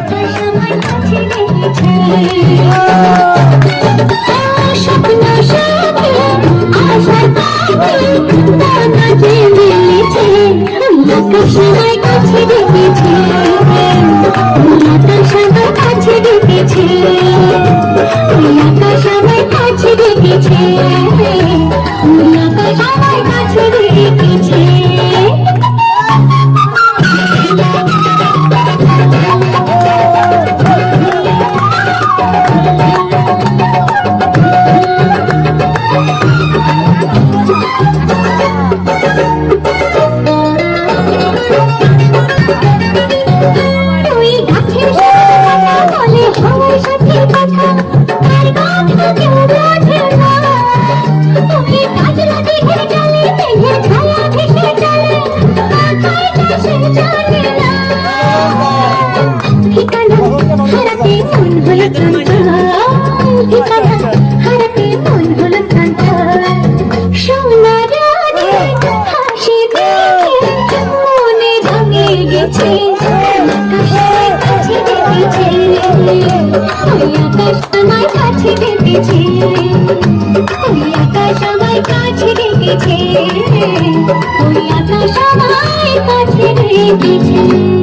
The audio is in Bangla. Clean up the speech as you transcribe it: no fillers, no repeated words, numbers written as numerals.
আকাশ আমার কাছে ডেকেছে স্বপ্ন সাথে আশার পাখি ডানা যে মেলেছে আকাশ আমার কাছে ডেকেছে আকাশ আমার কাছে ডেকেছে আকাশ আমার কাছে ডেকেছে আকাশ আমার কাছে ডেকেছে আকাশ আমার কাছে ডেকেছে আকাশ আমার কাছে ডেকেছে আকাশ আমার কাছে ডেকেছে